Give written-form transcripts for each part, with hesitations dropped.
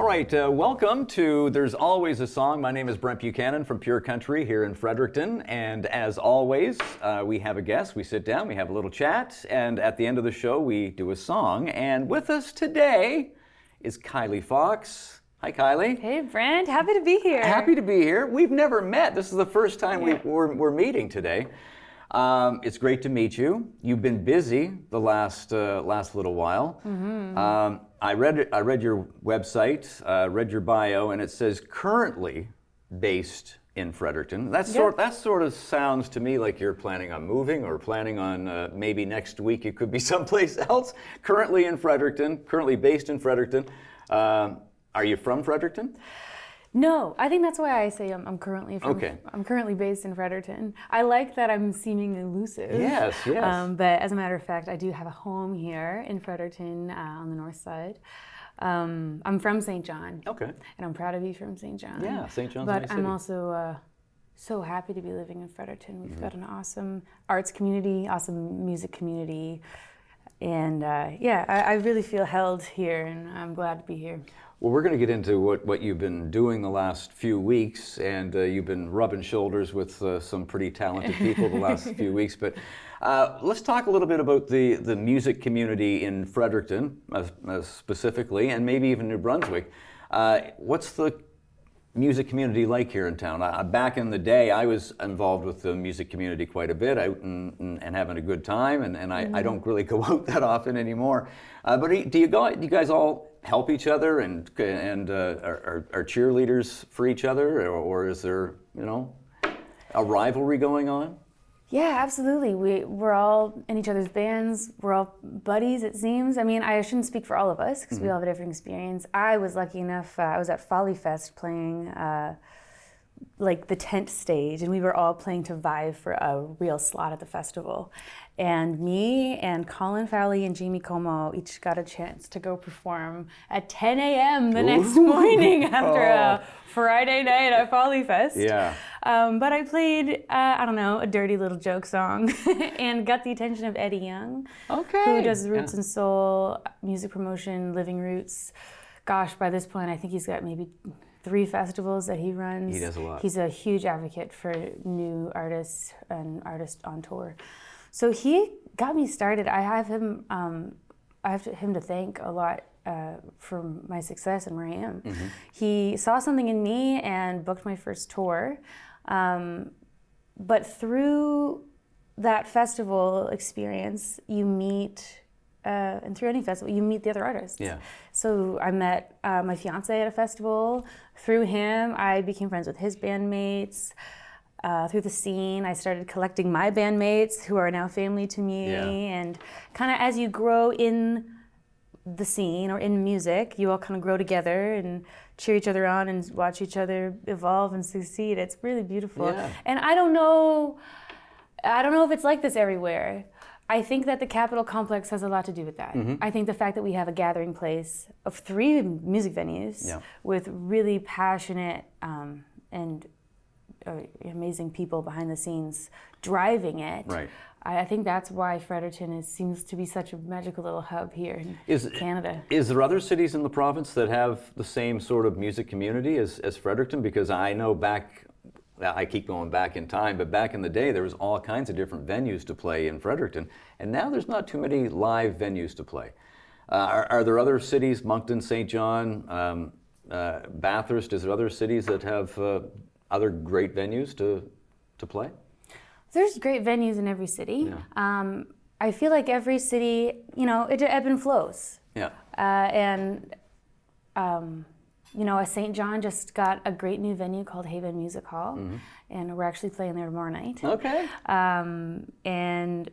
All right, welcome to There's Always a Song. My name is Brent Buchanan from Pure Country here in Fredericton. And as always, we have a guest. We sit down, we have a little chat, and at the end of the show, we do a song. And with us today is Kylie Fox. Hi, Kylie. Hey, Brent. Happy to be here. Happy to be here. We've never met. This is the first time we're meeting today. It's great to meet you. You've been busy the last little while. Mm-hmm. I read your website, read your bio, and it says currently based in Fredericton. That sort of sounds to me like you're planning on moving or planning on maybe next week it could be someplace else. Currently in Fredericton, currently based in Fredericton. Are you from Fredericton? No, I think that's why I say I'm currently I'm currently based in Fredericton. I like that I'm seeming elusive. Yes. But as a matter of fact, I do have a home here in Fredericton on the north side. I'm from St. John. Okay. And I'm proud to be from St. John. Yeah, St. John's. But I'm also so happy to be living in Fredericton. We've got an awesome arts community, awesome music community. And I really feel held here, and I'm glad to be here. Well, we're going to get into what you've been doing the last few weeks, and you've been rubbing shoulders with some pretty talented people the last few weeks. But let's talk a little bit about the music community in Fredericton, specifically, and maybe even New Brunswick. What's the music community like here in town? Back in the day, I was involved with the music community quite a bit, out and having a good time, and I don't really go out that often anymore. But do you guys all help each other and are cheerleaders for each other, or is there a rivalry going on? Yeah, absolutely. We're all in each other's bands. We're all buddies, it seems. I mean, I shouldn't speak for all of us because we all have a different experience. I was lucky enough, I was at Folly Fest playing like the tent stage, and we were all playing to vie for a real slot at the festival. And me and Colin Fowley and Jamie Como each got a chance to go perform at 10 a.m. the next morning after a Friday night at Folly Fest. Yeah. But I played, a dirty little joke song and got the attention of Eddie Young, who does Roots and Soul, music promotion, Living Roots. Gosh, by this point, I think he's got maybe 3 festivals that he runs. He does a lot. He's a huge advocate for new artists and artists on tour. So he got me started. I have him to thank a lot for my success and where I am. Mm-hmm. He saw something in me and booked my first tour. But through that festival experience, you meet, and through any festival, you meet the other artists. Yeah. So I met my fiance at a festival. Through him, I became friends with his bandmates. Through the scene, I started collecting my bandmates who are now family to me. Yeah. And kind of as you grow in the scene or in music, you all kind of grow together and cheer each other on and watch each other evolve and succeed. It's really beautiful. Yeah. And I don't know if it's like this everywhere. I think that the Capitol complex has a lot to do with that. Mm-hmm. I think the fact that we have a gathering place of 3 music venues with really passionate and amazing people behind the scenes driving it. Right. I think that's why Fredericton seems to be such a magical little hub here in Canada. Is there other cities in the province that have the same sort of music community as Fredericton? Because I know I keep going back in time, but back in the day there was all kinds of different venues to play in Fredericton, and now there's not too many live venues to play. Are there other cities, Moncton, St. John, Bathurst, is there other cities that have other great venues to play? There's great venues in every city. Yeah. I feel like every city, it ebb and flows. Yeah. St. John just got a great new venue called Haven Music Hall, and we're actually playing there tomorrow night. Okay. And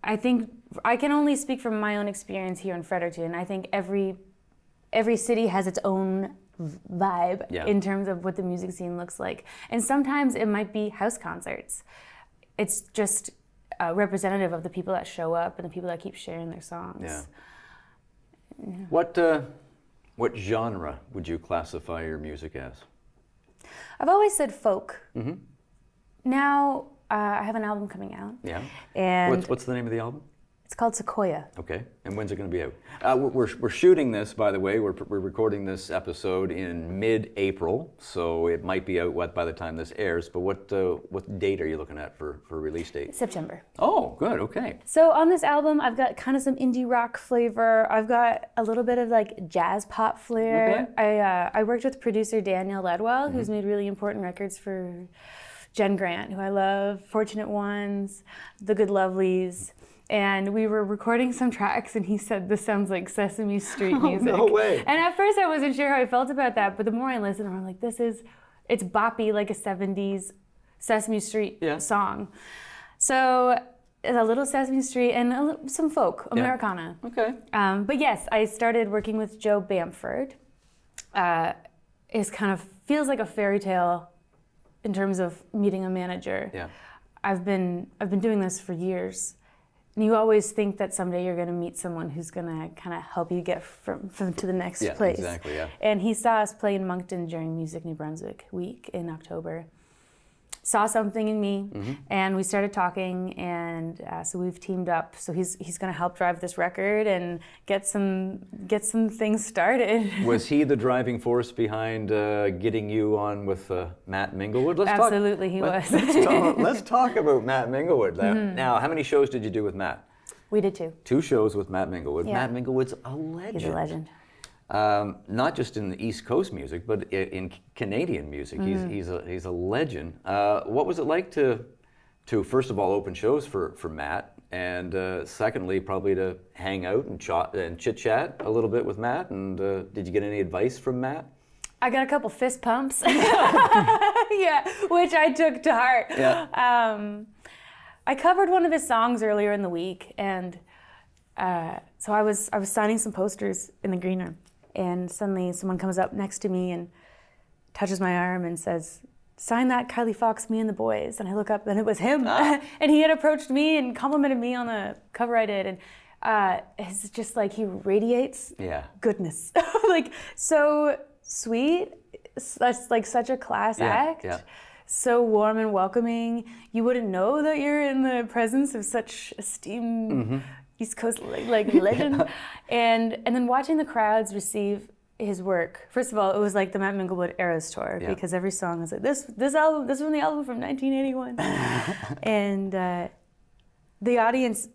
I think I can only speak from my own experience here in Fredericton. I think every city has its own vibe in terms of what the music scene looks like. And sometimes it might be house concerts. It's just representative of the people that show up and the people that keep sharing their songs. Yeah. What genre would you classify your music as? I've always said folk. Mm-hmm. Now I have an album coming out. Yeah. And what's the name of the album? It's called Sequoia. Okay, and when's it going to be out? We're shooting this, by the way. We're recording this episode in mid-April, so it might be out by the time this airs. But what date are you looking at for release date? September. Oh, good. Okay. So on this album, I've got kind of some indie rock flavor. I've got a little bit of like jazz pop flair. Okay. I worked with producer Daniel Ledwell, who's made really important records for Jen Grant, who I love, Fortunate Ones, The Good Lovelies. And we were recording some tracks, and he said, "This sounds like Sesame Street music." No way. And at first, I wasn't sure how I felt about that, but the more I listened, I'm like, it's boppy, like a 70s Sesame Street song. So a little Sesame Street and some folk, Americana. Okay. But yes, I started working with Joe Bamford. It kind of feels like a fairy tale in terms of meeting a manager. Yeah. I've been doing this for years. And you always think that someday you're going to meet someone who's going to kind of help you get from to the next place. Exactly, yeah. And he saw us play in Moncton during Music New Brunswick Week in October. Saw something in me, and we started talking, and so we've teamed up. So he's going to help drive this record and get some things started. Was he the driving force behind getting you on with Matt Minglewood? Absolutely, he was. Let's talk about Matt Minglewood. Now, how many shows did you do with Matt? We did 2. 2 shows with Matt Minglewood. Yeah. Matt Minglewood's a legend. He's a legend. Not just in the East Coast music, but in Canadian music. He's a legend. What was it like to first of all open shows for Matt, and secondly probably to hang out and chit chat a little bit with Matt? And did you get any advice from Matt? I got a couple fist pumps. Yeah, which I took to heart. Yeah. I covered one of his songs earlier in the week, and so I was signing some posters in the green room. And suddenly someone comes up next to me and touches my arm and says, "Sign that, Kylie Fox, Me and the Boys." And I look up and it was him. And he had approached me and complimented me on the cover I did. And it's just like he radiates goodness. Like so sweet. That's like such a class act. Yeah. So warm and welcoming. You wouldn't know that you're in the presence of such esteemed East Coast like legend. And then watching the crowds receive his work. First of all, it was like the Matt Minglewood Eras Tour, because every song is like this album, this was from the album from 1981. And the audience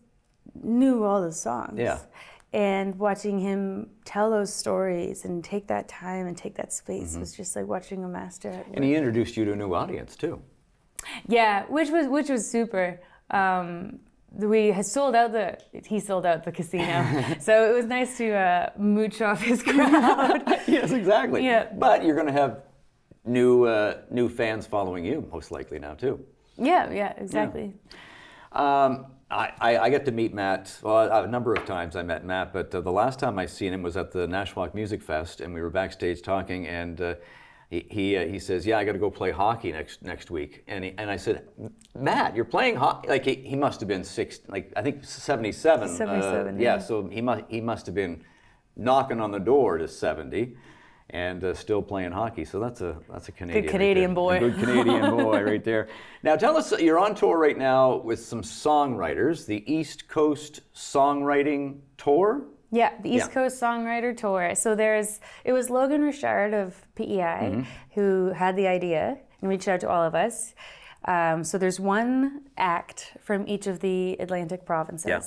knew all the songs. Yeah. And watching him tell those stories and take that time and take that space was just like watching a master at work. And he introduced you to a new audience too. Yeah, which was super. He sold out the casino, so it was nice to mooch off his crowd. Yes, exactly. Yeah. But you're going to have new fans following you, most likely now too. Yeah, exactly. Yeah. I get to meet Matt, a number of times I met Matt, but the last time I seen him was at the Nashwauk Music Fest, and we were backstage talking, and he says, "Yeah, I got to go play hockey next week." And I said, "Matt, you're playing hockey?" Like he must have been I think 77. 77. Yeah, so he must have been knocking on the door to 70. And still playing hockey, so that's a Canadian. Good Canadian boy. A good Canadian boy right there. Now tell us, you're on tour right now with some songwriters, the East Coast Songwriting Tour. Yeah, the East Coast Songwriter Tour. So it was Logan Richard of PEI who had the idea and reached out to all of us. So there's one act from each of the Atlantic provinces. Yeah.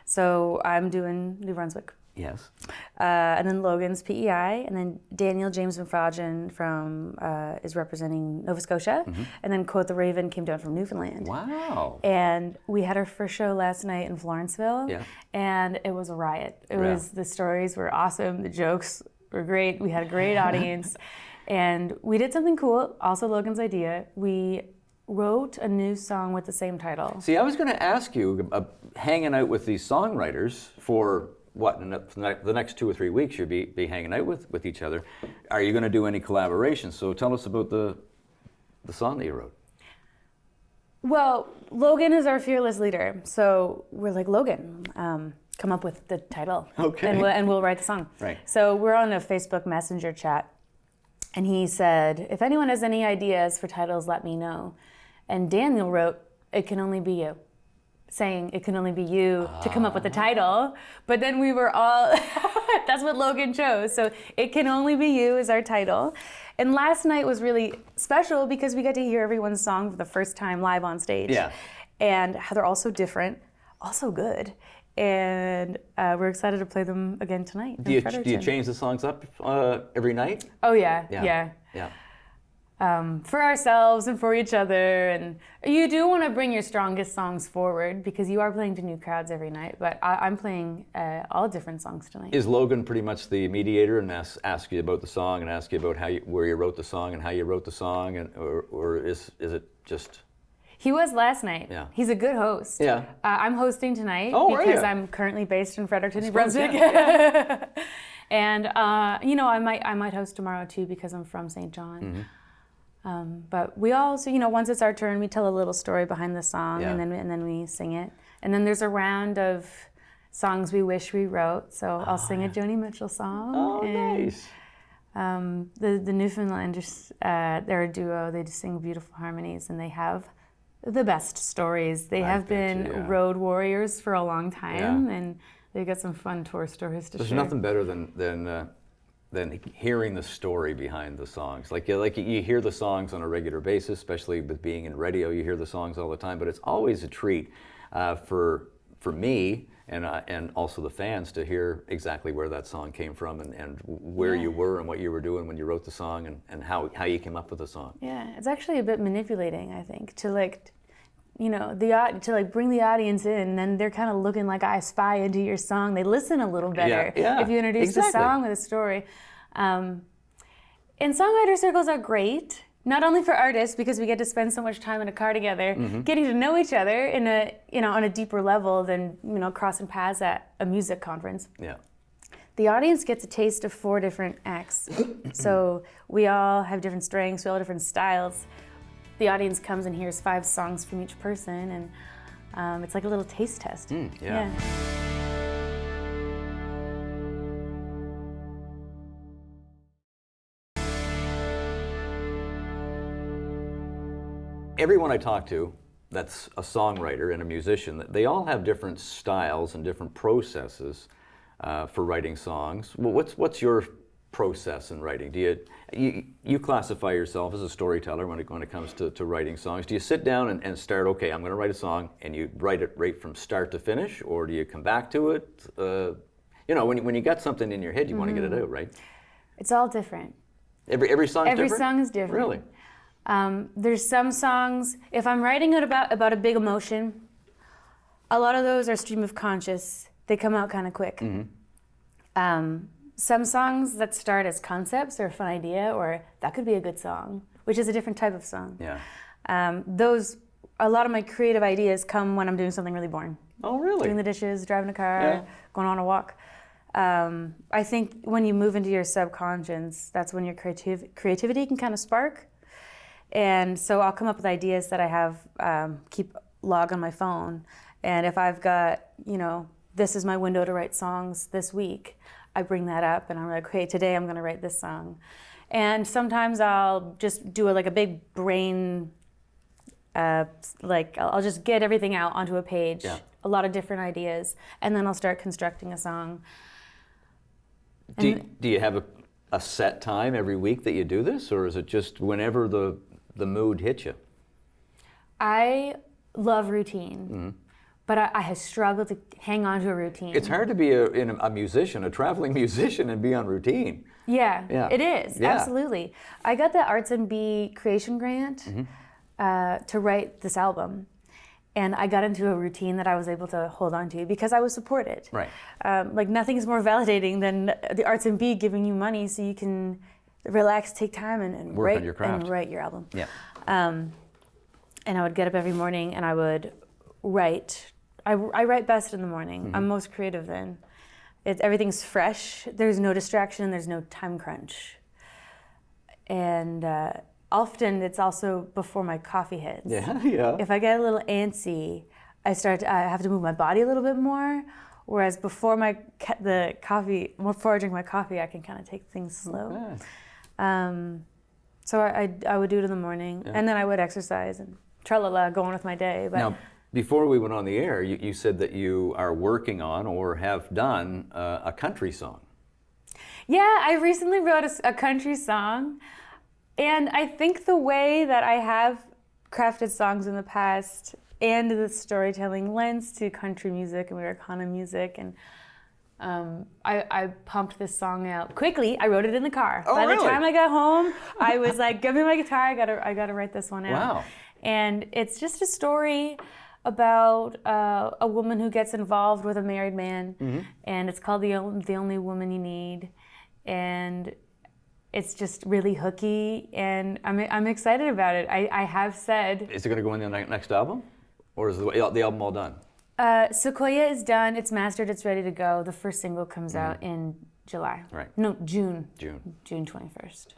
So I'm doing New Brunswick. Yes. And then Logan's PEI, and then Daniel James McFadden is representing Nova Scotia, and then Quote the Raven came down from Newfoundland. Wow. And we had our first show last night in Florenceville, and it was a riot. The stories were awesome, the jokes were great, we had a great audience, and we did something cool, also Logan's idea. We wrote a new song with the same title. See, I was going to ask you, hanging out with these songwriters for what, in the next 2 or 3 weeks you'll be hanging out with each other. Are you going to do any collaborations? So tell us about the song that you wrote. Well, Logan is our fearless leader. So we're like, Logan, come up with the title. Okay. And we'll write the song. Right. So we're on a Facebook Messenger chat. And he said, if anyone has any ideas for titles, let me know. And Daniel wrote, It Can Only Be You. saying it can only be you to come up with the title. But then we were all, that's what Logan chose. So It Can Only Be You is our title. And last night was really special because we got to hear everyone's song for the first time live on stage. Yeah. And how they're all so different, also good. And we're excited to play them again tonight. Do you change the songs up every night? Oh yeah. For ourselves and for each other, and you do want to bring your strongest songs forward because you are playing to new crowds every night. But I'm playing all different songs tonight. Is Logan pretty much the mediator and ask you about the song and ask you about where you wrote the song and how you wrote the song, and or is it just? He was last night. Yeah. He's a good host. Yeah. I'm hosting tonight are because you? I'm currently based in Fredericton, New Brunswick. Yeah. And I might host tomorrow too because I'm from St. John. Mm-hmm. But we also, once it's our turn, we tell a little story behind the song, Yeah. and then we sing it. And then there's a round of songs we wish we wrote. So I'll sing a Joni Mitchell song. Oh, and, nice. The Newfoundlanders, they're a duo. They just sing beautiful harmonies, and they have the best stories. They have been road warriors for a long time, and they've got some fun tour stories to share. There's nothing better than hearing the story behind the songs. Like you hear the songs on a regular basis, especially with being in radio. You hear the songs all the time, but it's always a treat for me and also the fans to hear exactly where that song came from and where you were and what you were doing when you wrote the song and how you came up with the song. Yeah, it's actually a bit manipulating, I think, to bring the audience in, and then they're kind of looking like I spy into your song. They listen a little better if you introduce the song with a story. And songwriter circles are great, not only for artists because we get to spend so much time in a car together, getting to know each other in on a deeper level than crossing paths at a music conference. Yeah. The audience gets a taste of 4 different acts. So we all have different strengths, we all have different styles. The audience comes and hears 5 songs from each person, and it's like a little taste test. Yeah. Everyone I talk to that's a songwriter and a musician, they all have different styles and different processes for writing songs. Well, what's your process in writing? Do you classify yourself as a storyteller when it comes to writing songs? Do you sit down and start, okay, I'm going to write a song, and you write it right from start to finish, or do you come back to it? When you got something in your head, you want to get it out, right? It's all different. Every song is different? Every song is different. Really? There's some songs, if I'm writing it about a big emotion, a lot of those are stream of conscious. They come out kind of quick. Some songs that start as concepts or a fun idea, or that could be a good song, which is a different type of song. Yeah. A lot of my creative ideas come when I'm doing something really boring. Oh, really? Doing the dishes, driving a car, going on a walk. I think when you move into your subconscious, that's when your creativity can kind of spark. And so I'll come up with ideas that I have, keep log on my phone. And if I've got, this is my window to write songs this week, I bring that up and I'm like, okay, today I'm gonna write this song. And sometimes I'll just do a big brain, I'll just get everything out onto a page, a lot of different ideas, and then I'll start constructing a song. Do you have a set time every week that you do this, or is it just whenever the mood hits you? I love routine, but I have struggled to hang on to a routine. It's hard to be a musician, a traveling musician, and be on routine. Yeah, it is, absolutely. I got the Arts and B creation grant to write this album, and I got into a routine that I was able to hold on to because I was supported. Right. Nothing's more validating than the Arts and B giving you money so you can relax, take time, and work on your craft and write your album. Yeah. And I would get up every morning and I would write. I write best in the morning. I'm most creative then. Everything's fresh. There's no distraction. There's no time crunch. And often it's also before my coffee hits. Yeah. If I get a little antsy, I have to move my body a little bit more. Whereas before I drink my coffee, I can kind of take things slow. Okay. So I would do it in the morning, and then I would exercise and tra-la-la, go on with my day. But Before we went on the air, you said that you are working on or have done a country song. Yeah, I recently wrote a country song, and I think the way that I have crafted songs in the past and the storytelling lens to country music and Americana music, and I pumped this song out quickly. I wrote it in the car. Oh, By really? the time I got home, I was like, "Give me my guitar. I gotta write this one out." Wow. And it's just a story about a woman who gets involved with a married man, and it's called the Only Woman You Need, and it's just really hooky, and I'm excited about it. I have said. Is it going to go in the next album, or is the album all done? Sequoia is done. It's mastered. It's ready to go. The first single comes out in July. Right. No, June. June. June 21st.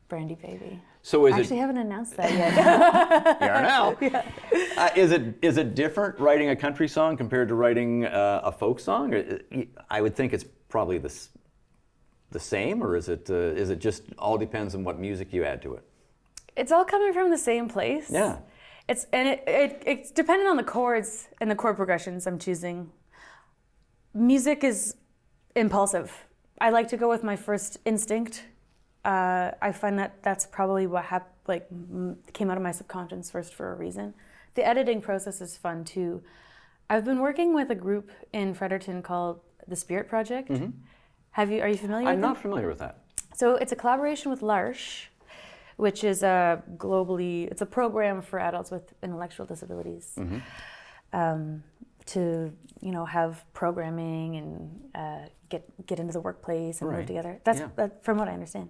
Brandy Baby. So is I actually haven't announced that yet. You are now. Yeah. Is it different writing a country song compared to writing a folk song? I would think it's probably the same, or is it just all depends on what music you add to it? It's all coming from the same place. Yeah. It's dependent on the chords and the chord progressions I'm choosing. Music is impulsive. I like to go with my first instinct. I find that that's probably what came out of my subconscious first for a reason. The editing process is fun too. I've been working with a group in Fredericton called the Spirit Project. Are you familiar with I'm them? not familiar with that. So it's a collaboration with L'Arche, which is it's a program for adults with intellectual disabilities. To have programming and get into the workplace and work together. That's from what I understand.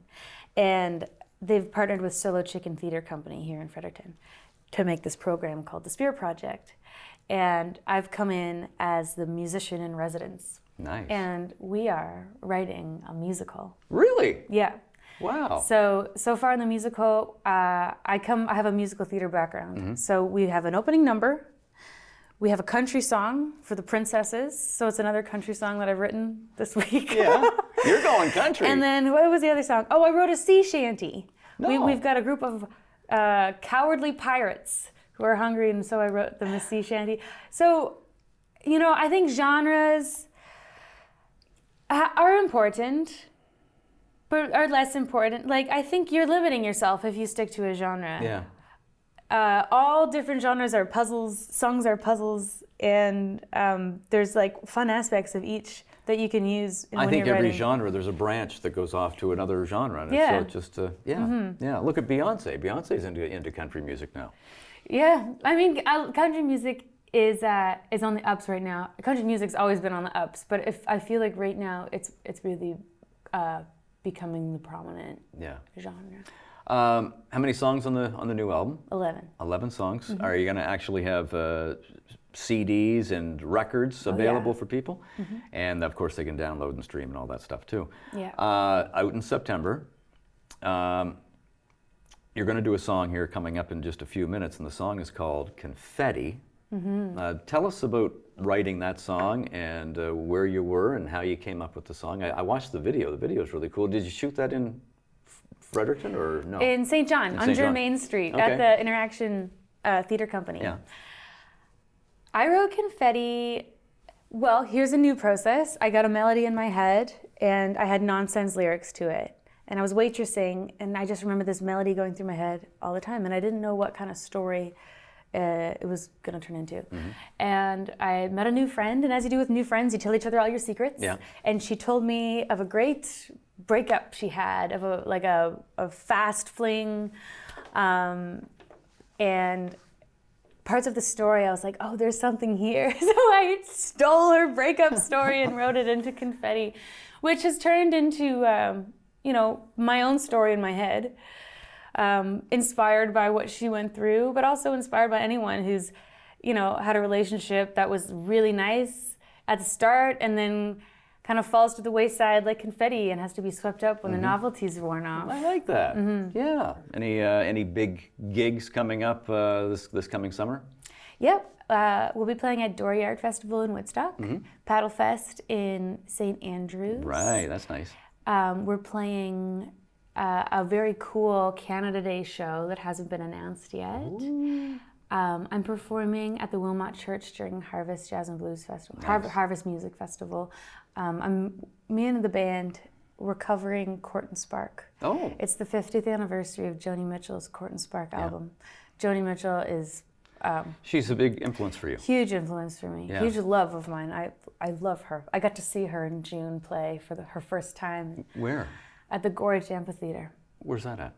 And they've partnered with Solo Chicken Theater Company here in Fredericton to make this program called the Spirit Project. And I've come in as the musician in residence. Nice. And we are writing a musical. Really? Yeah. Wow. So far in the musical, I have a musical theater background. So we have an opening number. We have a country song for the princesses. So it's another country song that I've written this week. Yeah. You're going country. And then what was the other song? Oh, I wrote a sea shanty. No. We've got a group of cowardly pirates who are hungry, and so I wrote them a sea shanty. So, I think genres are important, but are less important. Like, I think you're limiting yourself if you stick to a genre. Yeah. All different genres are puzzles, songs are puzzles, and there's fun aspects of each that you can use when I think you're every writing. genre, there's a branch that goes off to another genre. And Yeah. so it's just, yeah. Look at Beyonce. Beyonce's into country music now. Yeah, I mean, country music is on the ups right now. Country music's always been on the ups, but I feel like right now it's really becoming the prominent genre. How many songs on the new album? 11. 11 songs. Are you going to actually have CDs and records available for people? And of course they can download and stream and all that stuff too. Yeah. Out in September. You're going to do a song here coming up in just a few minutes, and the song is called Confetti. Tell us about writing that song and where you were and how you came up with the song. I watched the video. The video is really cool. Did you shoot that in Fredericton or no? In St. John, on Germain Street, at the Interaction Theater Company. Yeah. I wrote Confetti. Well, here's a new process. I got a melody in my head, and I had nonsense lyrics to it. And I was waitressing, and I just remember this melody going through my head all the time, and I didn't know what kind of story it was going to turn into. And I met a new friend, and as you do with new friends, you tell each other all your secrets. Yeah. And she told me of a great breakup she had, of a fast fling, and parts of the story I was like, oh, there's something here. So I stole her breakup story and wrote it into Confetti, which has turned into my own story in my head, inspired by what she went through, but also inspired by anyone who's, had a relationship that was really nice at the start and then kind of falls to the wayside like confetti and has to be swept up when the novelty's worn off. I like that. Yeah. Any big gigs coming up this coming summer? Yep. We'll be playing at Dooryard Festival in Woodstock, Paddle Fest in St. Andrews. Right, that's nice. We're playing a very cool Canada Day show that hasn't been announced yet. I'm performing at the Wilmot Church during Harvest Jazz and Blues Festival, Nice. Harvest Music Festival. Me and the band, we're covering Court and Spark. Oh. It's the 50th anniversary of Joni Mitchell's Court and Spark album. Joni Mitchell is She's a big influence for you. huge influence for me, Yeah. huge love of mine. I love her. I got to see her in June play for her first time Where? at the Gorge Amphitheater. Where's that at?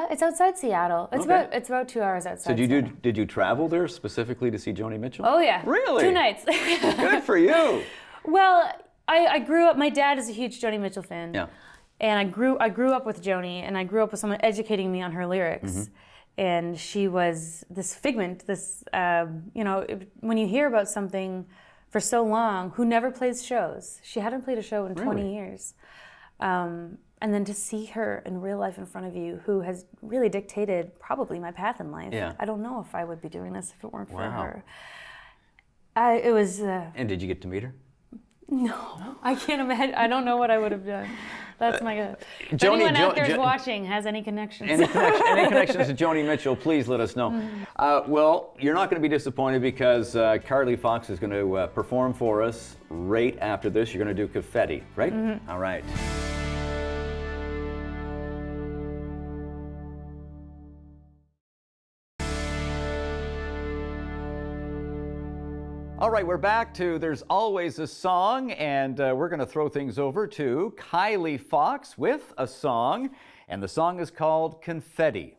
It's outside Seattle. Okay. It's about 2 hours outside. So Seattle. did you travel there specifically to see Joni Mitchell? Oh yeah. Really? 2 nights. Good for you. Well, I grew up. My dad is a huge Joni Mitchell fan. Yeah. And I grew up with Joni, and I grew up with someone educating me on her lyrics. And she was this figment, this when you hear about something for so long, who never plays shows. She hadn't played a show in 20 Really? years. And then to see her in real life in front of you, who has really dictated probably my path in life. Yeah. I don't know if I would be doing this if it weren't for Wow. her. It was. And did you get to meet her? No, I can't imagine. I don't know what I would have done. That's my God. If Joni- anyone out there is Jo- watching has any connections. Any connections to Joni Mitchell, please let us know. Well, you're not going to be disappointed because Kylie Fox is going to perform for us right after this. You're going to do Confetti, right? All right. All right, we're back to There's Always a Song, and we're going to throw things over to Kylie Fox with a song, and the song is called Confetti.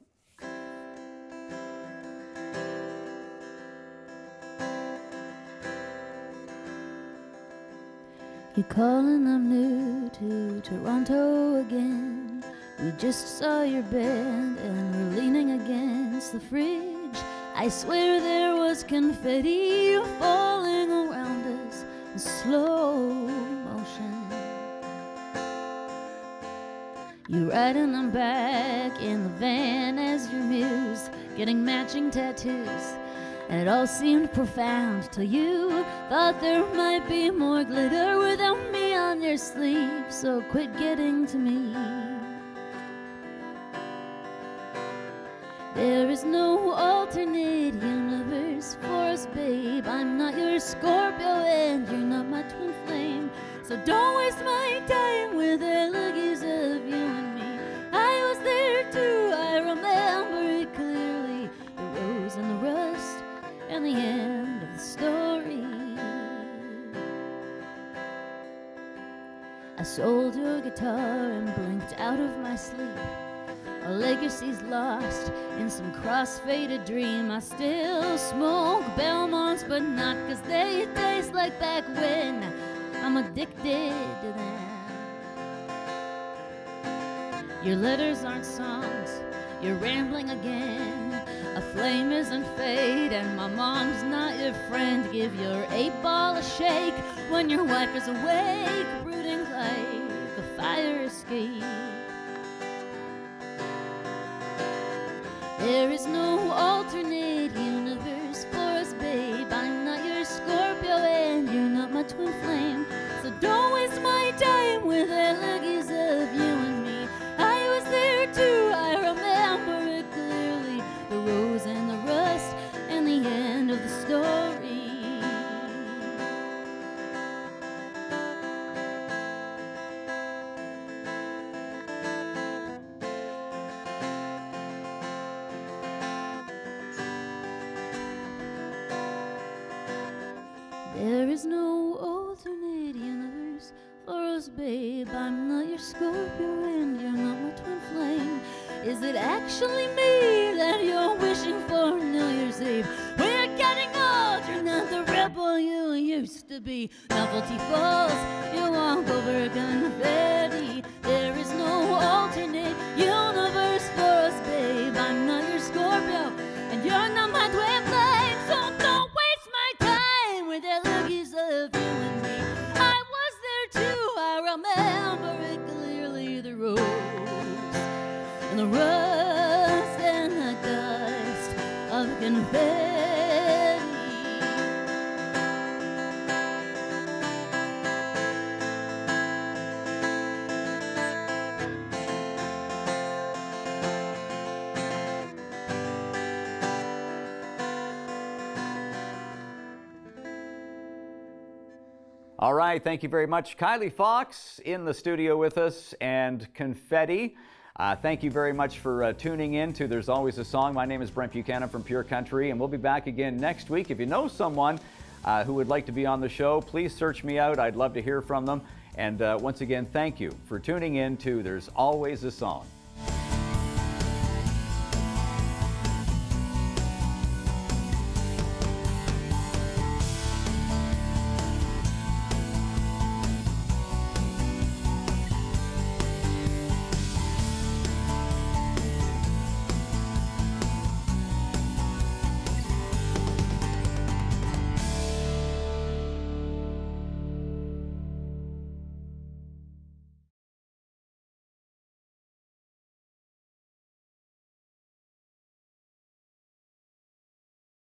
You calling I'm new to Toronto again. We just saw your band and we're leaning against the fridge. I swear there was confetti falling around us in slow motion. You ride and I'm back in the van as your muse, getting matching tattoos. And it all seemed profound till you thought there might be more glitter without me on your sleeve. So quit getting to me. There is no alternate universe for us, babe. I'm not your Scorpio and you're not my twin flame. So don't waste my time with elegies of you and me. I was there too, I remember it clearly. The rose and the rust and the end of the story. I sold your guitar and blinked out of my sleep. A legacy's lost in some cross-faded dream. I still smoke Belmonts, but not 'cause they taste like back when. I'm addicted to them. Your letters aren't songs, you're rambling again. A flame isn't fade, and my mom's not your friend. Give your 8-ball a shake when your wife is awake, brooding like a fire escape. There is no alternate universe for us, babe. I'm not your Scorpio and you're not my twin flame. So don't waste my time with elegies of you and me. I was there too, I remember it clearly. The rose and the rust and the end of the story. There is no alternate universe for us, babe. I'm not your Scorpio and you're not my twin flame. Is it actually me that you're wishing for New Year's Eve? We're getting old, you're not the rebel you used to be. Novelty falls, you walk over confetti. There is no alternate universe for us, babe. I'm not your Scorpio and you're not my twin flame. So don't waste my time with elegies of you and me. I was there too, I remember it clearly. The rose and the rust and the dust of confetti. All right, thank you very much. Kylie Fox in the studio with us, and Confetti. Thank you very much for tuning in to There's Always a Song. My name is Brent Buchanan from Pure Country, and we'll be back again next week. If you know someone who would like to be on the show, please search me out. I'd love to hear from them. And once again, thank you for tuning in to There's Always a Song.